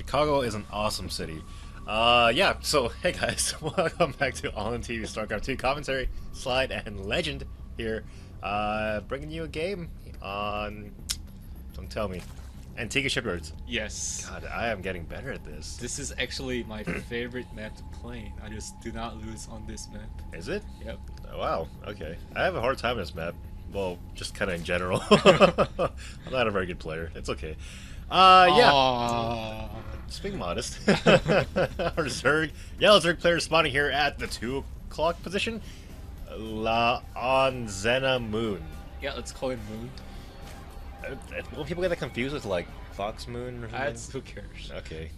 Chicago is an awesome city. Yeah, so hey guys, welcome back to All in TV StarCraft 2 commentary, slide, and legend here. Bringing you a game on, don't tell me, Antigua Shipyards. Yes. God, I am getting better at this. This is actually my favorite map to play. I just do not lose on this map. Is it? Yep. Oh, wow, okay. I have a hard time on this map. Well, just kind of in general. I'm not a very good player. It's okay. Yeah. Aww. Just being modest. Our Zerg, yellow Zerg player spawning here at the 2 o'clock position. LaOnZenaMoon. Yeah, let's call it Moon. Will people get that confused with like Fox Moon or something? Who cares? Okay.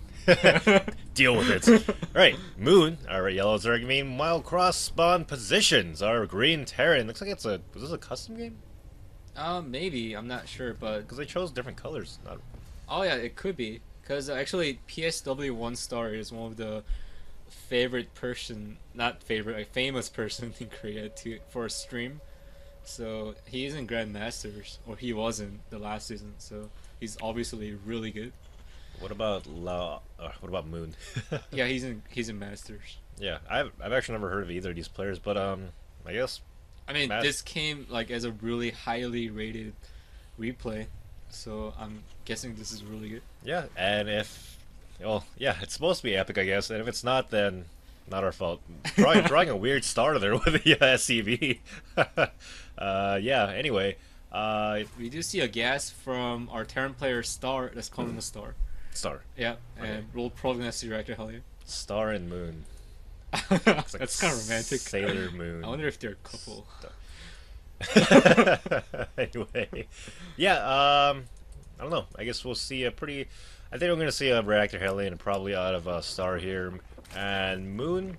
Deal with it. Alright, Moon, our yellow Zerg, meanwhile cross spawn positions. Our green Terran. Looks like it's a. Was this a custom game? Maybe. I'm not sure, but. Because they chose different colors. Not... Oh, yeah, it could be. Because actually, PswOneStar is one of the favorite person, not favorite, like famous person in Korea for a stream. So he is in Grandmasters, or he wasn't the last season. So he's obviously really good. What about what about Moon? Yeah, he's in Masters. Yeah, I've actually never heard of either of these players, but I guess. I mean, this came like as a really highly rated replay, so I'm guessing this is really good. Yeah, and well, yeah, it's supposed to be epic, I guess, and if it's not, then not our fault. Drawing a weird star there with the SCV. Yeah. Anyway, we do see a gas from our Terran player Star. Let's call him a Star. Star. Yeah, and we'll probably gonna see Reactor Hellion. Star and Moon. That's like kind of romantic. Sailor Moon. I wonder if they're a couple. Anyway, yeah. I don't know. I guess we'll see a pretty. I think we're gonna see a Reactor Hellion probably out of Star here, and Moon.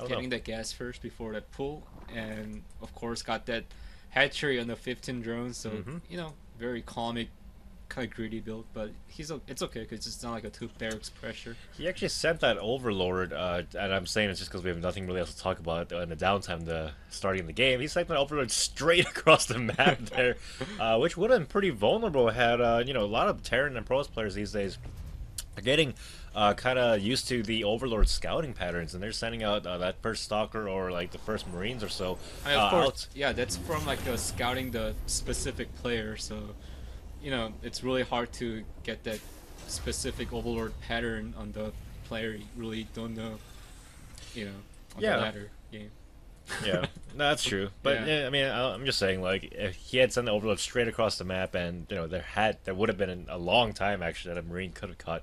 Getting that gas first before that pull, and of course got that hatchery on the 15 drones. So you know, very comic, kind of greedy build, but it's okay because it's not like a 2 barracks pressure. He actually sent that Overlord, and I'm saying it's just because we have nothing really else to talk about in the downtime starting the game. He sent that Overlord straight across the map there, which would have been pretty vulnerable had you know, a lot of Terran and Pros players these days are getting kind of used to the Overlord scouting patterns, and they're sending out that first Stalker or like the first Marines or so. I mean, of course, yeah, that's from like scouting the specific player, so you know it's really hard to get that specific Overlord pattern on the player you really don't know, you know, on the latter game. Yeah, no, that's true. But yeah, I mean, I'm just saying, like, if he had sent the Overlord straight across the map, and you know, there would have been a long time actually that a Marine could have caught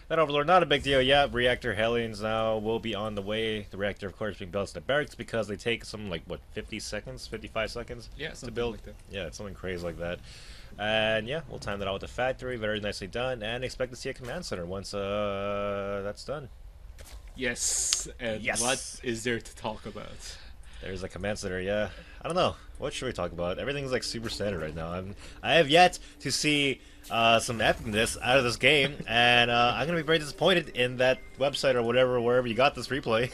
that Overlord. Not a big deal. Yeah, Reactor Hellions now will be on the way. The reactor, of course, being built to the barracks because they take some like what 50 seconds, 55 seconds to build. Like that. Yeah, it's something crazy like that. And yeah, we'll time that out with the factory. Very nicely done, and expect to see a command center once that's done. Yes. And what is there to talk about? There's a command center, yeah. I don't know. What should we talk about? Everything's like super standard right now. I have yet to see some epicness out of this game, and I'm gonna be very disappointed in that website or wherever you got this replay.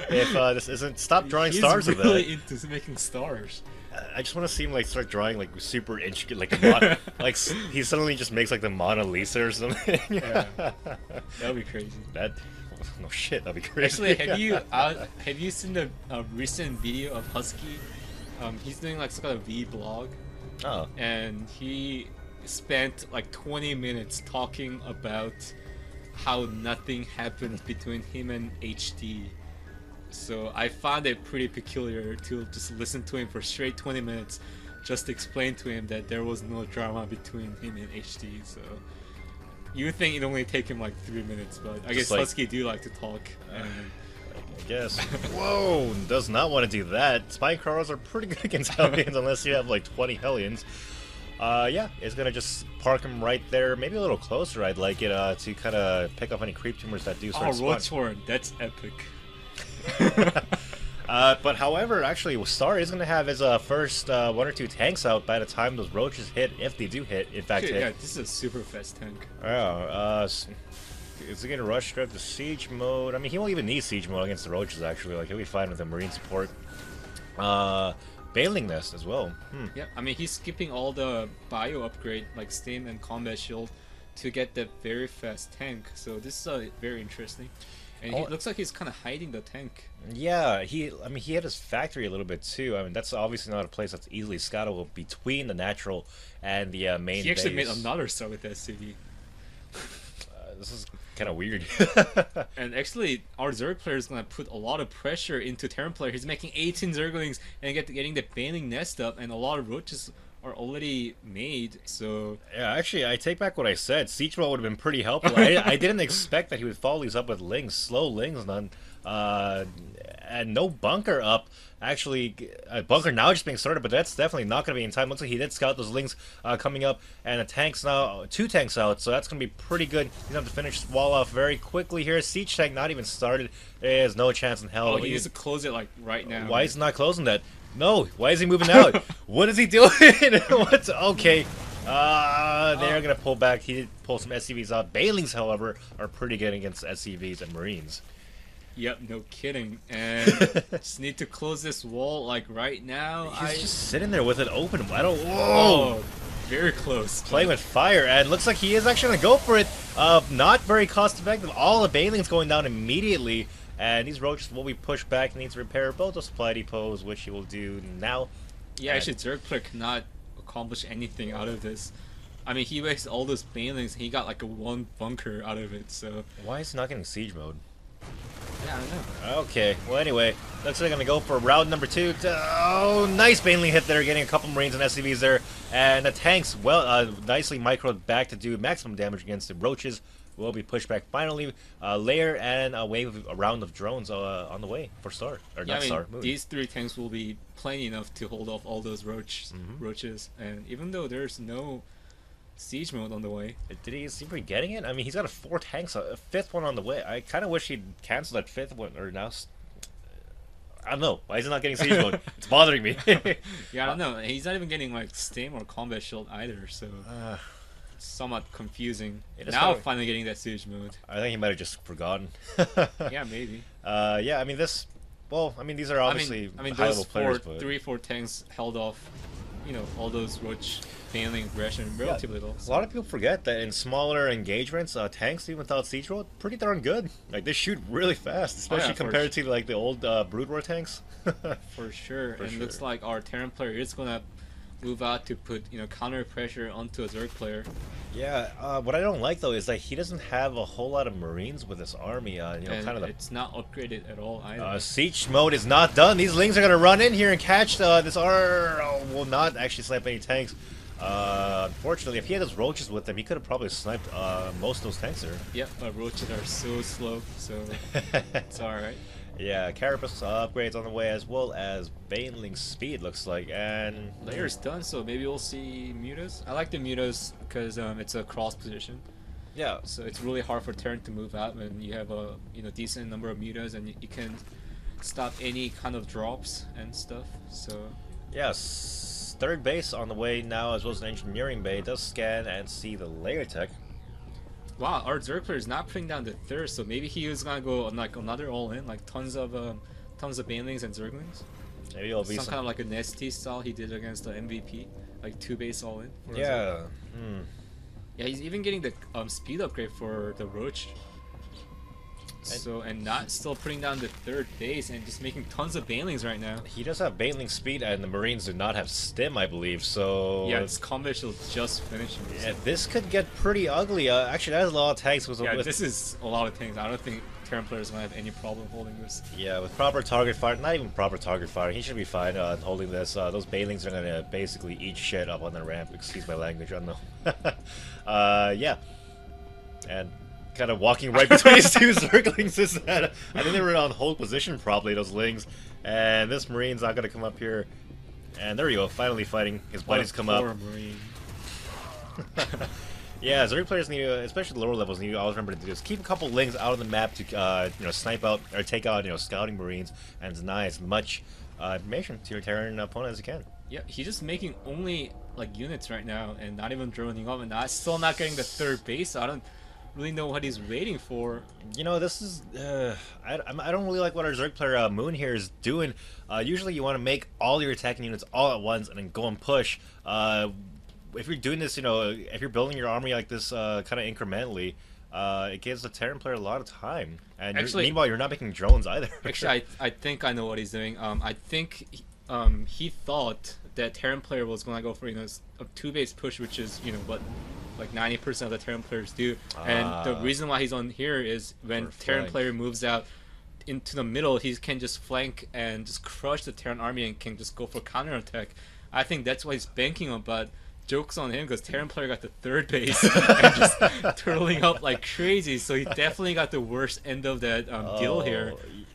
If this isn't, stop drawing stars of that. He's really into making stars. I just want to see him like start drawing like super intricate, like like he suddenly just makes like the Mona Lisa or something. Yeah, that'd be crazy. No shit, that'd be crazy. Actually, have you seen the recent video of Husky? He's doing like some kind of vlog. Oh. And he spent like 20 minutes talking about how nothing happened between him and HD. So I found it pretty peculiar to just listen to him for straight 20 minutes, just to explain to him that there was no drama between him and HD. So you would think it'd only take him like 3 minutes, but I guess like, Husky do like to talk. I guess. Whoa, does not want to do that. Spine crawlers are pretty good against Hellions unless you have like 20 Hellions. Yeah, it's gonna just park him right there, maybe a little closer. I'd like it to kind of pick up any creep tumors that do start spawning. Oh, Roachhorn, that's epic. But however, actually, Star is going to have his first 1 or 2 tanks out by the time those roaches hit, if they do hit, in fact hit. Yeah, this is a super fast tank. Oh, is he going to rush straight up to siege mode? I mean, he won't even need siege mode against the roaches, actually. Like, he'll be fine with the Marine support. Bailing Nest as well. Yeah, I mean, he's skipping all the bio upgrade, like Steam and Combat Shield, to get the very fast tank. So this is very interesting. And it looks like he's kind of hiding the tank. Yeah, I mean, he hit his factory a little bit too. I mean, that's obviously not a place that's easily scoutable between the natural and the main base. He actually made another start with the SCV. This is kind of weird. And actually, our Zerg player is going to put a lot of pressure into Terran player. He's making 18 Zerglings and getting the Baneling nest up, and a lot of roaches are already made. So yeah, actually, I take back what I said. Siege Roll would have been pretty helpful. I didn't expect that he would follow these up with lings, slow lings, none, and no bunker up. Actually, a bunker now just being started, but that's definitely not going to be in time. Looks like he did scout those lings coming up, and the tanks now, 2 tanks out, so that's going to be pretty good. He's going to have to finish this wall off very quickly here. Siege tank not even started. There's no chance in hell. Oh, he needs to close it like right now. Why is he not closing that? No, why is he moving out? What is he doing? What's okay? They're gonna pull back. He did pull some SCVs out. Banelings, however, are pretty good against SCVs and Marines. Yep, no kidding. And just need to close this wall like right now. He's just sitting there with it open. I don't. Whoa! Oh, very close. Playing with fire, and looks like he is actually gonna go for it. Not very cost effective. All the Banelings going down immediately. And these roaches will be pushed back and need to repair both those supply depots, which he will do now. Yeah, actually, Zerg player cannot accomplish anything out of this. I mean, he wasted all those Banelings and he got like a 1 bunker out of it, so... Why is he not getting siege mode? Yeah, I don't know. Okay, well anyway, looks like I'm going to go for round number 2. Oh, nice Baneling hit there, getting a couple Marines and SCVs there. And the tanks, well, nicely microed back to do maximum damage against the roaches. Will be pushed back finally. Layer and a round of drones on the way for Star. Or yeah, not Star, Moon. These 3 tanks will be plenty enough to hold off all those roaches. And even though there's no siege mode on the way. Did he seem to be getting it? I mean, he's got 4 tanks, a 5th one on the way. I kind of wish he'd cancel that 5th one, or now... I don't know. Why is he not getting siege mode? It's bothering me. Yeah, I don't know. He's not even getting like stim or combat shield either, so... somewhat confusing. Now finally getting that siege mode. I think he might have just forgotten. Yeah, maybe. Yeah, I mean this. Well, I mean these are obviously high-level players, but 3-4 tanks held off, you know, all those roach failing aggression relatively well. A lot of people forget that in smaller engagements, tanks even without siege mode, pretty darn good. Like they shoot really fast, especially compared to like the old Brood War tanks. For sure. And looks like our Terran player is gonna move out to put, you know, counter pressure onto a Zerg player. Yeah, what I don't like though is that he doesn't have a whole lot of Marines with his army. You know, and kind of it's not upgraded at all either. Siege mode is not done. These lings are gonna run in here and catch this R. Will not actually snipe any tanks. Unfortunately, if he had those roaches with him, he could have probably sniped most of those tanks there. Yep, but roaches are so slow, so it's alright. Yeah, Carapace upgrades on the way, as well as Baneling speed, looks like, and... Layer's done, so maybe we'll see Mutas. I like the Mutas because it's a cross position. Yeah. So it's really hard for Terran to move out when you have a decent number of Mutas, and you can stop any kind of drops and stuff, so... Yes, 3rd base on the way now, as well as an engineering bay. It does scan and see the layer tech. Wow, our Zerg player is not putting down the 3rd, so maybe he was gonna go on like another all-in, like tons of Banelings and Zerglings. Maybe it'll be some kind of like a Nesty style he did against the MVP, like 2 base all-in. Yeah. Yeah, he's even getting the speed upgrade for the Roach. So, and not still putting down the 3rd base and just making tons of Banelings right now. He does have Baneling speed, and the Marines do not have stim, I believe, so... Yeah, it's combat shield just finishing. Yeah, this could get pretty ugly. Actually, that is a lot of tanks. Yeah, this is a lot of tanks. I don't think Terran players might have any problem holding this. Yeah, with proper target fire, not even proper target fire, he should be fine holding this. Those Banelings are going to basically eat shit up on the ramp. Excuse my language, I don't know. Yeah. And... kind of walking right between these 2 Zerglings is that I think they were on hold position probably, those lings, and this Marine's not gonna come up here, and there you go, finally fighting. His buddies come up. Marine. Yeah, Zerg players need to, especially lower levels, need to always remember to do this. Keep a couple lings out of the map to snipe out or take out scouting Marines and deny as much information to your Terran opponent as you can. Yeah, he's just making only like units right now and not even droning up, and still not getting the 3rd base. So I don't really know what he's waiting for. You know, this is I don't really like what our Zerg player Moon here is doing. Usually you want to make all your attacking units all at once and then go and push. if you're doing this, if you're building your army like this, kind of incrementally, it gives the Terran player a lot of time. And meanwhile, you're not making drones either. Actually, I think I know what he's doing. I think he thought that Terran player was gonna go for a 2-base push, which is what like 90% of the Terran players do. And the reason why he's on here is when Terran player moves out into the middle, he can just flank and just crush the Terran army and can just go for counterattack. I think that's why he's banking on, but joke's on him because Terran player got the 3rd base and just turtling up like crazy. So he definitely got the worst end of that deal here.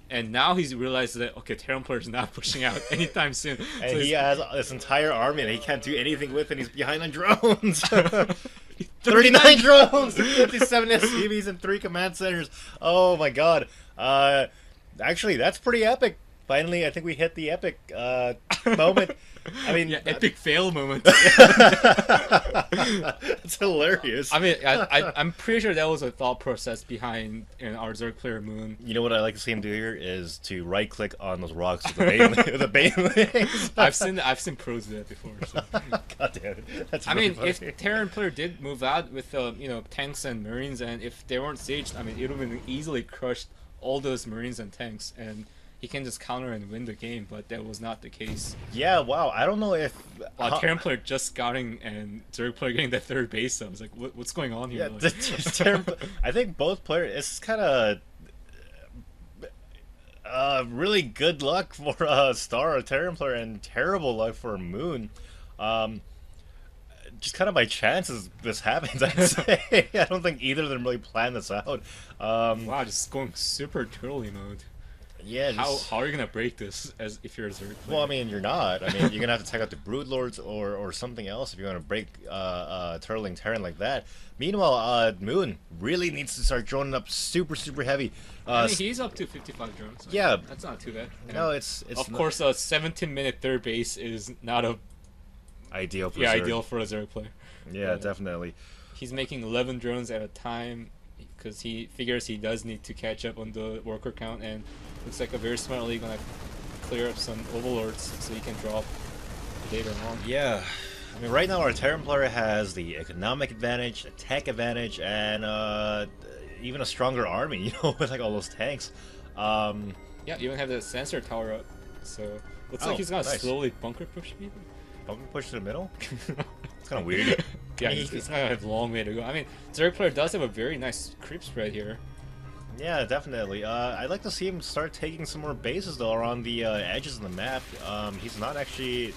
And now he's realized that, okay, Terran player's not pushing out anytime soon. And so he has this entire army that he can't do anything with, and he's behind on drones. 39 drones, 57 SCVs, and 3 command centers. Oh my god. Actually, that's pretty epic. Finally, I think we hit the epic moment. I mean, yeah, epic fail moment. It's hilarious. I mean, I'm pretty sure that was a thought process behind our Zerg player Moon. You know what I like to see him do here is to right click on those rocks with the banelings. I've seen pros do that before. So. God damn it. That's I really mean, funny. if Terran player did move out with tanks and marines, and if they weren't sieged, I mean, it would have been easily crushed all those marines and tanks, and he can just counter and win the game, but that was not the case. Yeah, wow. I don't know if... Terran player just scouting and Zerg player getting that 3rd base, so I was like, what's going on here? Yeah, Terran, I think both players... It's kind of... really good luck for Star, a Terran player, and terrible luck for Moon. Just kind of by chance this happens, I'd say. I don't think either of them really planned this out. Wow, just going super turtley mode. Yeah. How are you gonna break this as if you're a Zerg player? Well, I mean, you're not. I mean, you're gonna have to take out the Broodlords or something else if you're gonna break turtling Terran like that. Meanwhile, Moon really needs to start droning up super heavy. I mean, he's up to 55 drones. So yeah, that's not too bad. No, it's of course a 17-minute 3rd base is not a ideal for ideal for a Zerg player. Yeah, definitely. He's making 11 drones at a time because he figures he does need to catch up on the worker count, and looks like a very smartly gonna clear up some overlords so he can drop later on. Yeah. I mean, right now our Terran player has the economic advantage, the tech advantage, and even a stronger army, with like all those tanks. Yeah, you even have the sensor tower up, so looks like he's gonna slowly bunker push maybe. Bunker push to the middle? It's kind of weird. Yeah, he's gonna have a long way to go. I mean, Zerg player does have a very nice creep spread here. Yeah, definitely. I'd like to see him start taking some more bases though around the edges of the map. He's not actually.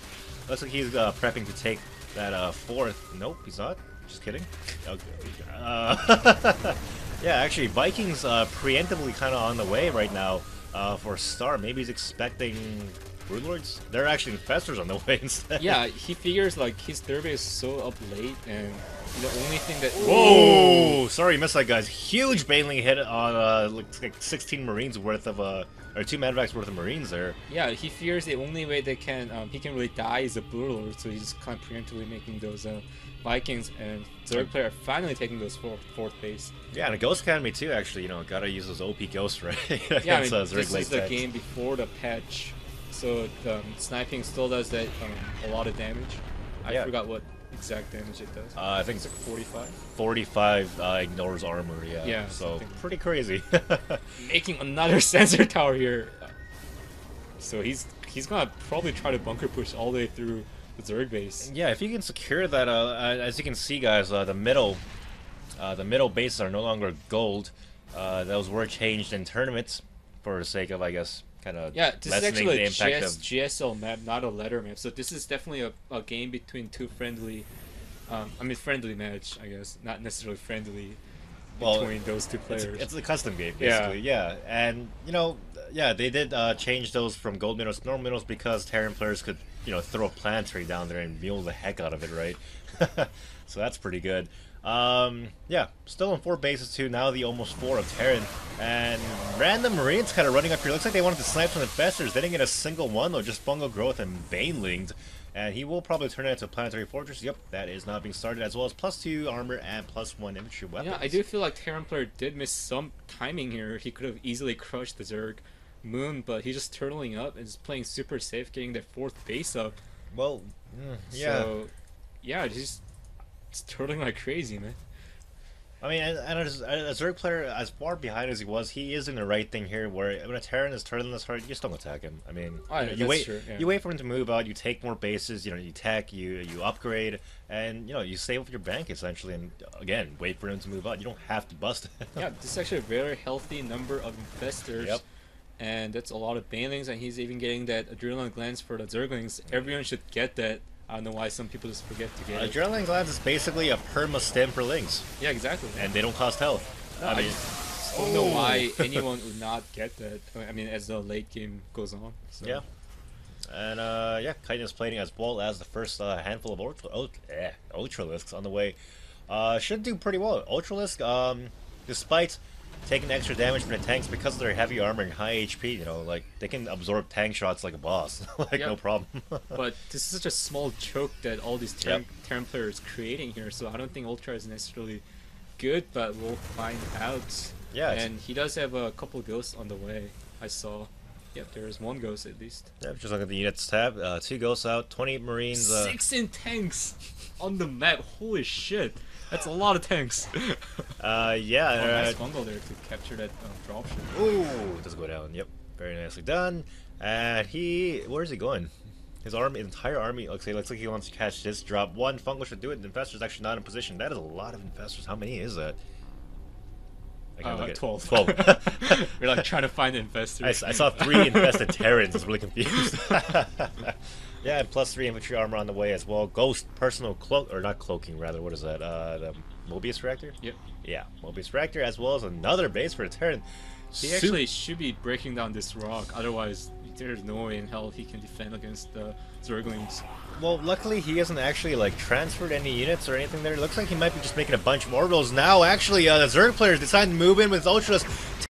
Looks like he's prepping to take that 4th. Nope, he's not. Just kidding. Yeah, actually, Vikings preemptively kind of on the way right now for Star. Maybe he's expecting Broodlords. They're actually Infestors on the way instead. Yeah, he figures like his 3rd base is so up late, and the only thing that... Whoa! Sorry, missed that, guys. Huge baneling hit on like 16 Marines worth of or 2 Madvacs worth of Marines there. Yeah, he fears the only way they can he can really die is a Broodlord, so he's just kind of preemptively making those Vikings, and Zerg player finally taking those 4th base. Yeah, and a Ghost Academy too. Actually, gotta use those OP Ghosts, right? Yeah, I mean, this is the game before the patch, so sniping still does that a lot of damage. I forgot what exact damage it does. I think it's like 45. 45 ignores armor. Yeah. Yeah. So pretty crazy. Making another sensor tower here. So he's gonna probably try to bunker push all the way through the Zerg base. Yeah, if you can secure that, as you can see, guys, the middle bases are no longer gold. Those were changed in tournaments for the sake of, I guess, kind of this is actually the a impact GSL map, not a ladder map. So this is definitely a game between two friendly, friendly match, I guess, not necessarily friendly between those two players. It's a custom game, basically. Yeah, and they did change those from gold minnows to normal minnows because Terran players could throw a planetary down there and mule the heck out of it, right? So that's pretty good. Yeah, still in 4 bases too, now the almost 4 of Terran. And random Marines kind of running up here. Looks like they wanted to snipe some Infestors. They didn't get a single one though, just Fungal Growth and Banelinged. And he will probably turn it into a Planetary Fortress. Yep, that is not being started, as well as +2 armor and +1 infantry weapons. Yeah, I do feel like Terran player did miss some timing here. He could have easily crushed the Zerg Moon, but he's just turtling up and just playing super safe, getting that 4th base up. Well, yeah. So, yeah, he's It's turtling like crazy, man. I mean, and as a Zerg player, as far behind as he was, he is doing the right thing here. Where when a Terran is turtling this hard, you just don't attack him. I mean, Oh, yeah, you that's wait, true, yeah. you wait for him to move out. You take more bases. You tech, you upgrade, and you save up your bank essentially. And again, wait for him to move out. You don't have to bust it. Yeah, this is actually a very healthy number of infestors. Yep. And that's a lot of banelings, and he's even getting that adrenaline glands for the Zerglings. Everyone should get that. I don't know why some people just forget to get it. Adrenaline glands is basically a perma stim for Lings, Yeah, exactly. and they don't cost health. No, I mean, just don't know why anyone would not get that. I mean, as the late game goes on. So. yeah. And yeah, Chitinous plating as well as the first handful of Ultralisks on the way. Should do pretty well. Ultralisk, despite taking extra damage from the tanks because of their heavy armor and high HP, like they can absorb tank shots like a boss, like Yep. no problem. But this is such a small choke that all these Yep. Terran players creating here, so I don't think Ultra is necessarily good, but we'll find out. Yeah, And he does have a couple ghosts on the way, I saw. Yep, there's one ghost at least. Yep, just look at the units tab. 2 ghosts out, 28 Marines. 6 in tanks on the map, holy shit. That's a lot of tanks. Yeah. Nice fungal there to capture that dropship. Ooh, it does go down. Yep, very nicely done. And where's he going? His entire army. Looks like he wants to catch this drop. 1 fungal should do it. The infestor's actually not in position. That is a lot of infestors. How many is that? I can't look at 12. 12. We're like trying to find investors. I saw 3 infested Terrans. I was really confused. Yeah, and +3 infantry armor on the way as well. Ghost personal cloak, or not cloaking, rather. What is that? The Mobius reactor? Yep. Yeah, Mobius reactor as well as another base for a Terran. He actually should be breaking down this rock, otherwise there's no way in hell he can defend against the Zerglings. Well, luckily he hasn't actually like transferred any units or anything there. It looks like he might be just making a bunch of orbitals now. Actually, the Zerg players decided to move in with Ultras.